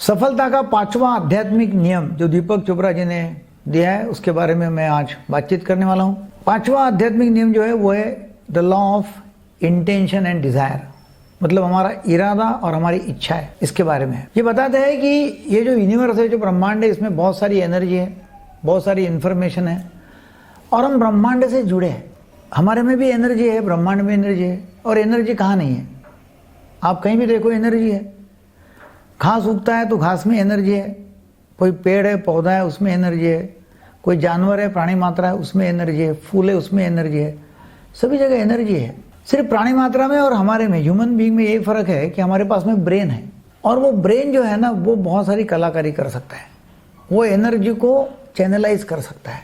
सफलता का पांचवा आध्यात्मिक नियम जो दीपक चोपड़ा जी ने दिया है उसके बारे में मैं आज बातचीत करने वाला हूं। पांचवा आध्यात्मिक नियम जो है वो है the law of intention and desire, मतलब हमारा इरादा और हमारी इच्छा है। इसके बारे में ये बताते हैं कि ये जो यूनिवर्स है, जो ब्रह्मांड है, इसमें बहुत सारी एनर्जी है, बहुत सारी इंफॉर्मेशन है और हम ब्रह्मांड से जुड़े हैं। हमारे में भी एनर्जी है, ब्रह्मांड में एनर्जी है। और एनर्जी कहाँ नहीं है? आप कहीं भी देखो एनर्जी है। घास उगता है तो घास में एनर्जी है, कोई पेड़ है, पौधा है, उसमें एनर्जी है, कोई जानवर है, प्राणी मात्रा है, उसमें एनर्जी है, फूल है, उसमें एनर्जी है। सभी जगह एनर्जी है। सिर्फ प्राणी मात्रा में और हमारे में, ह्यूमन बीइंग में ये फर्क है कि हमारे पास में ब्रेन है और वो ब्रेन जो है ना, वो बहुत सारी कलाकारी कर सकता है। वो एनर्जी को चैनलाइज कर सकता है,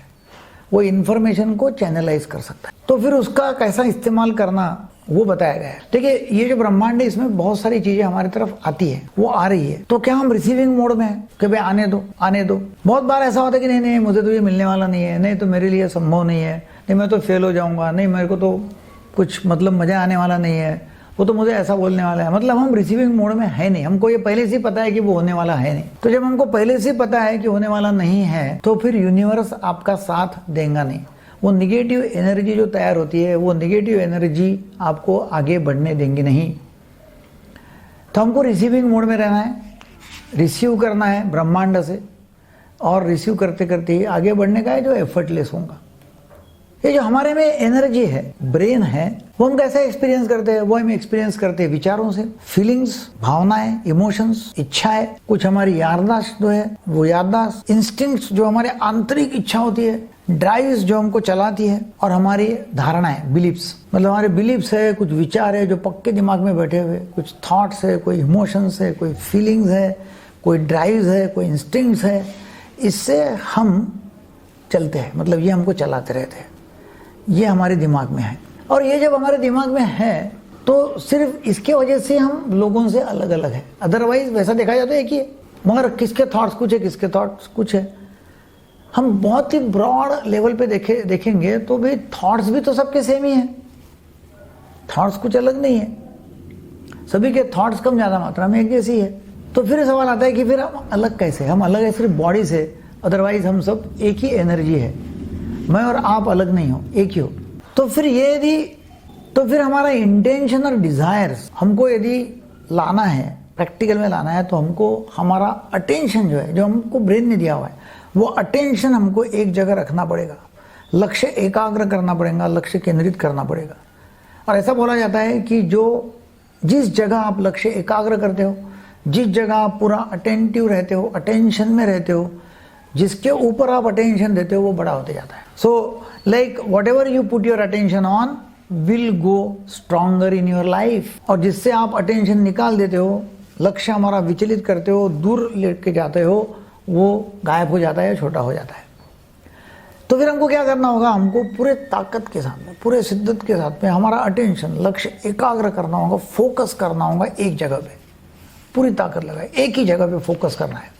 वो इंफॉर्मेशन को चैनलाइज कर सकता है। तो फिर उसका कैसा इस्तेमाल करना वो बताया गया है। देखिए, ये जो ब्रह्मांड है इसमें बहुत सारी चीजें हमारी तरफ आती है, वो आ रही है। तो क्या हम रिसीविंग मोड में हैं कि भाई आने दो आने दो? बहुत बार ऐसा होता है कि नहीं नहीं मुझे तो ये मिलने वाला नहीं है, नहीं तो मेरे लिए संभव नहीं है, नहीं मैं तो फेल हो जाऊंगा, नहीं मेरे को तो कुछ मतलब मजा आने वाला नहीं है, वो तो मुझे ऐसा बोलने वाला है। मतलब हम रिसीविंग मोड में है नहीं, हमको ये पहले से पता है कि वो होने वाला है नहीं। तो जब हमको पहले से पता है कि होने वाला नहीं है तो फिर यूनिवर्स आपका साथ देगा नहीं। वो निगेटिव एनर्जी जो तैयार होती है, वो निगेटिव एनर्जी आपको आगे बढ़ने देंगी नहीं। तो हमको रिसीविंग मोड में रहना है, रिसीव करना है ब्रह्मांड से, और रिसीव करते करते ही आगे बढ़ने का है जो एफर्टलेस होगा। ये जो हमारे में एनर्जी है, ब्रेन है, वो हम कैसे एक्सपीरियंस करते हैं? वो हम एक्सपीरियंस करते हैं विचारों से, फीलिंग्स, भावनाएं, इमोशंस, इच्छाएं, कुछ हमारी याददाश्त जो है वो याददाश्त, इंस्टिंक्ट्स जो हमारे आंतरिक इच्छा होती है, ड्राइव्स जो हमको चलाती है, और हमारी धारणाएं, बिलीव्स, मतलब हमारे बिलीव्स है, कुछ विचार है जो पक्के दिमाग में बैठे हुए, कुछ थॉट्स है, कोई इमोशंस है, कोई फीलिंग्स है, कोई ड्राइव्स है, कोई इंस्टिंक्ट्स है। इससे हम चलते हैं, मतलब ये हमको चलाते रहते हैं। ये हमारे दिमाग में है और ये जब हमारे दिमाग में है तो सिर्फ इसके वजह से हम लोगों से अलग अलग है। अदरवाइज वैसा देखा जाता है एक ही है, मगर किसके थॉट्स कुछ है, किसके थॉट्स कुछ है। हम बहुत ही ब्रॉड लेवल पे देखेंगे तो भाई थॉट्स भी तो सबके सेम ही है, थॉट्स कुछ अलग नहीं है, सभी के थॉट्स कम ज्यादा मात्रा में एक जैसी है। तो फिर सवाल आता है कि फिर हम अलग कैसे? हम अलग है सिर्फ बॉडी से, अदरवाइज हम सब एक ही एनर्जी है। मैं और आप अलग नहीं हो, एक ही हो। तो फिर ये यदि तो फिर हमारा इंटेंशन और डिजायर्स हमको यदि लाना है, प्रैक्टिकल में लाना है, तो हमको हमारा अटेंशन जो है, जो हमको ब्रेन ने दिया हुआ है, वो अटेंशन हमको एक जगह रखना पड़ेगा, लक्ष्य एकाग्र करना पड़ेगा, लक्ष्य केंद्रित करना पड़ेगा। और ऐसा बोला जाता है कि जिस जगह आप लक्ष्य एकाग्र करते हो, जिस जगह आप पूरा अटेंटिव रहते हो, अटेंशन में रहते हो, जिसके ऊपर आप अटेंशन देते हो वो बड़ा होते जाता है। So like what ever you put your attention on will go stronger in your life. और जिससे आप अटेंशन निकाल देते हो, लक्ष्य हमारा विचलित करते हो, दूर लेके जाते हो, वो गायब हो जाता है, छोटा हो जाता है। तो फिर हमको क्या करना होगा? हमको पूरे ताकत के साथ में, पूरे शिद्दत के साथ में हमारा अटेंशन, लक्ष्य एकाग्र करना होगा, फोकस करना होगा एक जगह पे, पूरी ताकत लगाए, एक ही जगह पे फोकस करना है।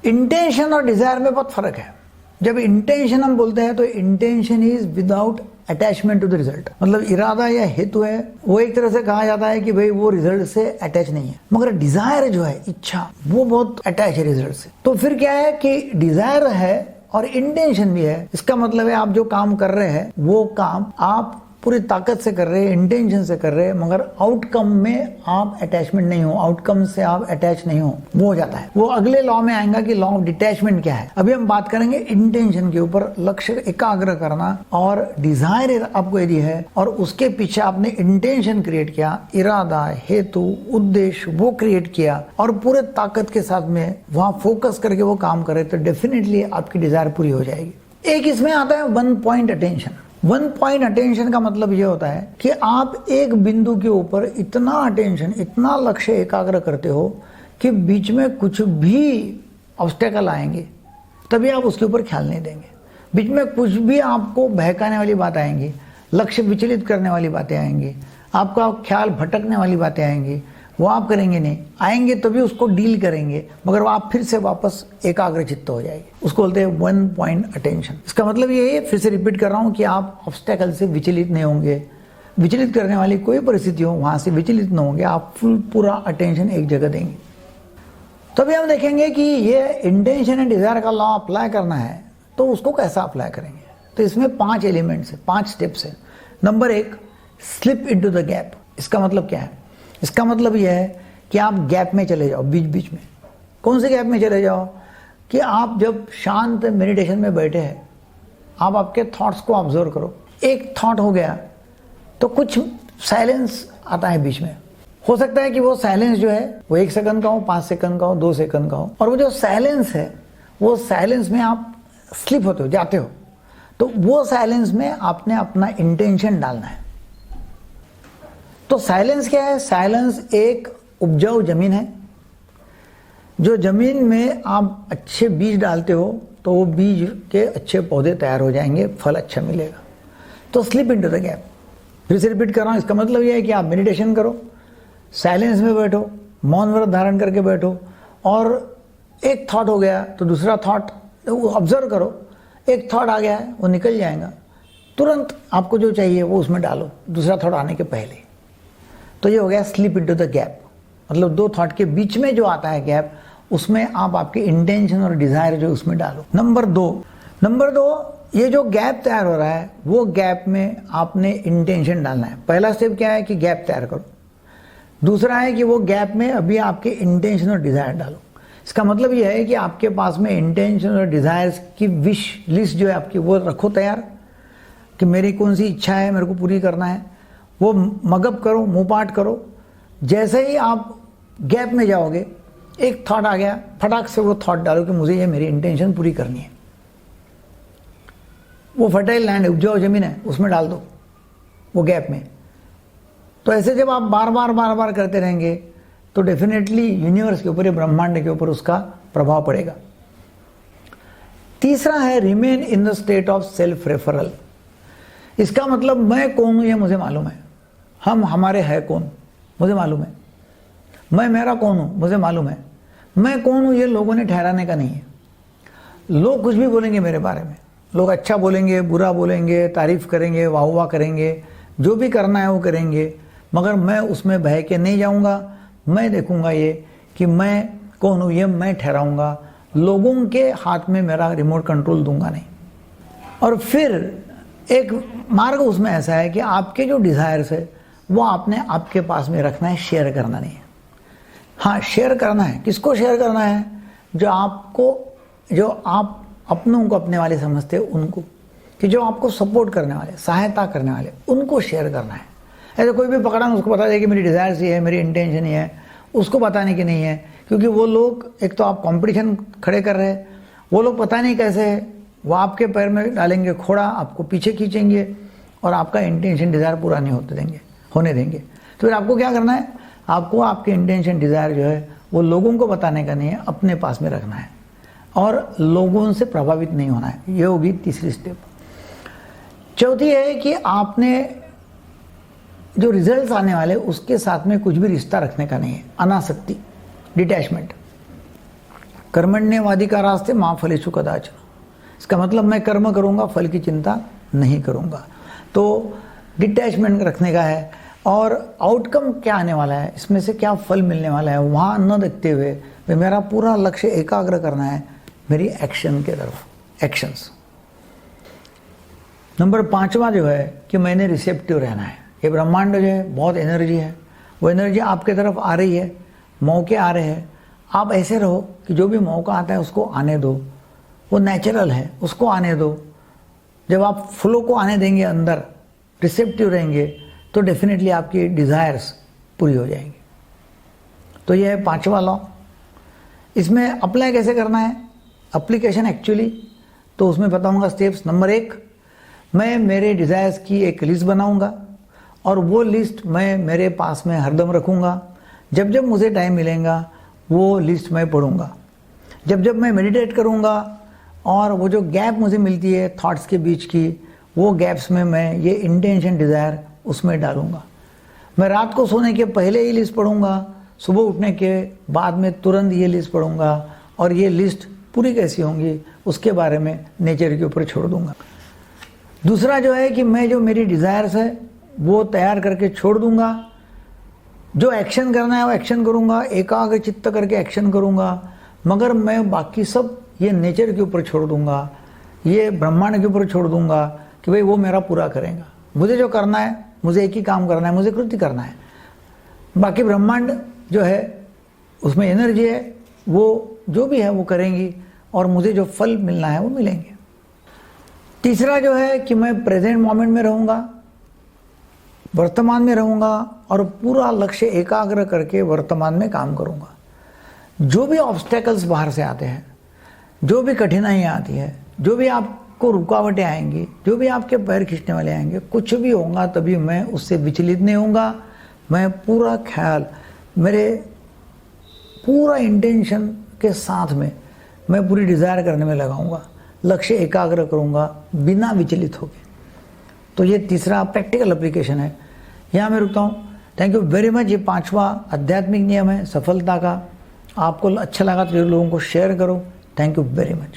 इंटेंशन और डिजायर में बहुत फर्क है। जब इंटेंशन हम बोलते हैं तो intention is without attachment to the result, मतलब इरादा या हेतु है, वो एक तरह से कहा जाता है कि भाई वो रिजल्ट से अटैच नहीं है। मगर डिजायर जो है, इच्छा, वो बहुत अटैच है रिजल्ट से। तो फिर क्या है कि डिजायर है और इंटेंशन भी है। इसका मतलब है आप जो काम कर रहे हैं वो काम आप पूरी ताकत से कर रहे हैं, इंटेंशन से कर रहे हैं, मगर आउटकम में आप अटैचमेंट नहीं हो, आउटकम से आप अटैच नहीं हो, वो हो जाता है। वो अगले लॉ में आएगा कि लॉ ऑफ डिटैचमेंट क्या है। अभी हम बात करेंगे इंटेंशन के ऊपर, लक्ष्य एकाग्र करना। और डिजायर आपको यदि है और उसके पीछे आपने इंटेंशन क्रिएट किया, इरादा, हेतु, उद्देश्य वो क्रिएट किया और पूरे ताकत के साथ में वहां फोकस करके वो काम करे, तो डेफिनेटली आपकी डिजायर पूरी हो जाएगी। एक इसमें आता है one point attention. One point attention का मतलब ये होता है कि आप एक बिंदु के ऊपर इतना अटेंशन, इतना लक्ष्य एकाग्र करते हो कि बीच में कुछ भी ऑब्स्टेकल आएंगे तभी आप उसके ऊपर ख्याल नहीं देंगे। बीच में कुछ भी आपको बहकाने वाली बात आएंगी, लक्ष्य विचलित करने वाली बातें आएंगी, आपका ख्याल भटकने वाली बातें आएंगी, वो आप करेंगे नहीं, आएंगे तभी उसको डील करेंगे, मगर वो आप फिर से वापस एकाग्र चित्त हो जाएंगे। उसको बोलते हैं वन पॉइंट अटेंशन। इसका मतलब ये है, फिर से रिपीट कर रहा हूं, कि आप ऑब्स्टेकल से विचलित नहीं होंगे, विचलित करने वाली कोई परिस्थिति हो वहां से विचलित न होंगे, आप पूरा अटेंशन एक जगह देंगे। तो अभी हम देखेंगे कि ये इंटेंशन एंड डिजायर का लॉ अप्लाई करना है तो उसको कैसा अप्लाई करेंगे। तो इसमें 5 एलिमेंट्स है, 5 स्टेप्स है। Number 1, slip into the gap. इसका मतलब क्या है? इसका मतलब यह है कि आप गैप में चले जाओ, बीच बीच में। कौन से गैप में चले जाओ? कि आप जब शांत मेडिटेशन में बैठे हैं, आप आपके थॉट्स को ऑब्जर्व करो। एक थॉट हो गया तो कुछ साइलेंस आता है बीच में। हो सकता है कि वो साइलेंस जो है वो 1 सेकंड का हो, 5 सेकंड का हो, 2 सेकंड का हो, और वो जो साइलेंस है वो साइलेंस में आप स्लिप होते हो, जाते हो। तो वो साइलेंस में आपने अपना इंटेंशन डालना है। तो साइलेंस क्या है? साइलेंस एक उपजाऊ जमीन है। जो जमीन में आप अच्छे बीज डालते हो तो वो बीज के अच्छे पौधे तैयार हो जाएंगे, फल अच्छा मिलेगा। तो स्लिप इनटू द गैप। फिर से रिपीट कर रहा हूं, इसका मतलब यह है कि आप मेडिटेशन करो, साइलेंस में बैठो, मौन व्रत धारण करके बैठो, और एक थॉट हो गया तो दूसरा थॉट ऑब्जर्व करो। एक थॉट आ गया है वो निकल जाएगा, तुरंत आपको जो चाहिए वो उसमें डालो, दूसरा थॉट आने के पहले। तो ये हो गया स्लिप इनटू द गैप। मतलब 2 थॉट के बीच में जो आता है गैप, उसमें आप आपके इंटेंशन और डिजायर जो उसमें डालो। नंबर 2, ये जो गैप तैयार हो रहा है वो गैप में आपने इंटेंशन डालना है। पहला स्टेप क्या है कि गैप तैयार करो। दूसरा है कि वो गैप में अभी आपके इंटेंशन और डिजायर डालो। इसका मतलब यह है कि आपके पास में इंटेंशन और डिजायर्स की विश लिस्ट जो है आपकी, वो रखो तैयार कि मेरी कौन सी इच्छा है, मेरे को पूरी करना है। वो मगअप करो, मुंह पाठ करो। जैसे ही आप गैप में जाओगे, एक थॉट आ गया, फटाक से वो थॉट डालो कि मुझे ये मेरी इंटेंशन पूरी करनी है। वो फर्टाइल लैंड है, उपजाऊ जमीन है, उसमें डाल दो वो गैप में। तो ऐसे जब आप बार बार करते रहेंगे तो डेफिनेटली यूनिवर्स के ऊपर या ब्रह्मांड के ऊपर उसका प्रभाव पड़ेगा। तीसरा है remain in the state of self referral. इसका मतलब मैं कौन हूं ये मुझे मालूम है, हम हमारे है कौन मुझे मालूम है, मैं मेरा कौन हूं मुझे मालूम है। मैं कौन हूं ये लोगों ने ठहराने का नहीं है। लोग कुछ भी बोलेंगे मेरे बारे में, लोग अच्छा बोलेंगे, बुरा बोलेंगे, तारीफ करेंगे, वाह करेंगे, जो भी करना है वो करेंगे, मगर मैं उसमें बह के नहीं जाऊंगा। मैं देखूंगा ये कि मैं कौन हूं, ये मैं ठहराऊंगा। लोगों के हाथ में मेरा रिमोट कंट्रोल दूंगा नहीं। और फिर एक मार्ग उसमें ऐसा है कि आपके जो डिजायर्स है वो आपने आपके पास में रखना है, शेयर करना नहीं है। हाँ, शेयर करना है। किसको शेयर करना है? जो आप अपनों को अपने वाले समझते हो उनको, कि जो आपको सपोर्ट करने वाले, सहायता करने वाले, उनको शेयर करना है। ऐसे कोई भी पकड़ा उसको बता दे कि मेरी डिजायर्स ये है, मेरी इंटेंशन ये है, उसको बताने की नहीं है। क्योंकि वो लोग, एक तो आप कंपटीशन खड़े कर रहे हैं, वो लोग पता नहीं कैसे है, वो आपके पैर में डालेंगे खोड़ा, आपको पीछे खींचेंगे और आपका इंटेंशन डिजायर पूरा नहीं होने देंगे। तो फिर आपको क्या करना है? आपको आपके इंटेंशन डिजायर जो है वो लोगों को बताने का नहीं है, अपने पास में रखना है और लोगों से प्रभावित नहीं होना है। ये होगी तीसरी स्टेप। चौथी है कि आपने जो रिजल्ट्स आने वाले उसके साथ में कुछ भी रिश्ता रखने का नहीं है। अनासक्ति, डिटैचमेंट। कर्मण्यवादी का रास्ते मां फलेषु कदाचन। इसका मतलब मैं कर्म करूंगा, फल की चिंता नहीं करूंगा। तो डिटैचमेंट रखने का है। और आउटकम क्या आने वाला है, इसमें से क्या फल मिलने वाला है, वहां न देखते हुए मेरा पूरा लक्ष्य एकाग्र करना है मेरी एक्शन के तरफ, एक्शंस। नंबर 5वां जो है कि मैंने रिसेप्टिव रहना है। ये ब्रह्मांड जो है बहुत एनर्जी है, वो एनर्जी आपके तरफ आ रही है, मौके आ रहे हैं। आप ऐसे रहो कि जो भी मौका आता है उसको आने दो, वो नेचुरल है, उसको आने दो। जब आप फ्लो को आने देंगे अंदर, रिसेप्टिव रहेंगे, तो डेफिनेटली आपकी डिजायर्स पूरी हो जाएंगी। तो ये है 5वां लॉ। इसमें अप्लाई कैसे करना है, एप्लीकेशन एक्चुअली, तो उसमें बताऊंगा स्टेप्स। नंबर 1, मैं मेरे डिजायर्स की एक लिस्ट बनाऊंगा और वो लिस्ट मैं मेरे पास में हरदम रखूंगा। जब जब मुझे टाइम मिलेगा वो लिस्ट मैं पढ़ूंगा। जब जब मैं मेडिटेट करूंगा और वो जो गैप मुझे मिलती है थॉट्स के बीच की, वो गैप्स में मैं ये इंटेंशन डिजायर उसमें डालूंगा। मैं रात को सोने के पहले ही लिस्ट पढ़ूंगा, सुबह उठने के बाद में तुरंत ये लिस्ट पढ़ूंगा और ये लिस्ट पूरी कैसी होंगी उसके बारे में नेचर के ऊपर छोड़ दूंगा। दूसरा जो है कि मैं जो मेरी डिजायर्स है वो तैयार करके छोड़ दूंगा जो एक्शन करना है वो एक्शन करूँगा, एकाग्र चित्त करके एक्शन करूँगा, मगर मैं बाकी सब ये नेचर के ऊपर छोड़ दूंगा, ये ब्रह्मांड के ऊपर छोड़ दूंगा कि भाई वो मेरा पूरा करेगा। मुझे जो करना है, मुझे एक ही काम करना है, मुझे कृत्य करना है। बाकी ब्रह्मांड जो है उसमें एनर्जी है, वो जो भी है वो करेंगी और मुझे जो फल मिलना है वो मिलेंगे। तीसरा जो है कि मैं प्रेजेंट मोमेंट में रहूँगा, वर्तमान में रहूँगा और पूरा लक्ष्य एकाग्र करके वर्तमान में काम करूँगा। जो भी ऑब्स्टेकल्स बाहर से आते हैं, जो भी कठिनाइयाँ आती है, जो भी आपको रुकावटें आएंगी, जो भी आपके पैर खींचने वाले आएंगे, कुछ भी होगा तभी मैं उससे विचलित नहीं होऊंगा। मैं पूरा ख्याल, मेरे पूरा इंटेंशन के साथ में मैं पूरी डिज़ायर करने में लगाऊंगा, लक्ष्य एकाग्र करूंगा बिना विचलित होके। तो ये तीसरा प्रैक्टिकल एप्लीकेशन है। यहाँ मैं रुकता हूँ। Thank you very much. ये 5वां आध्यात्मिक नियम है सफलता का। आपको अच्छा लगा तो लोगों को शेयर करो। Thank you very much.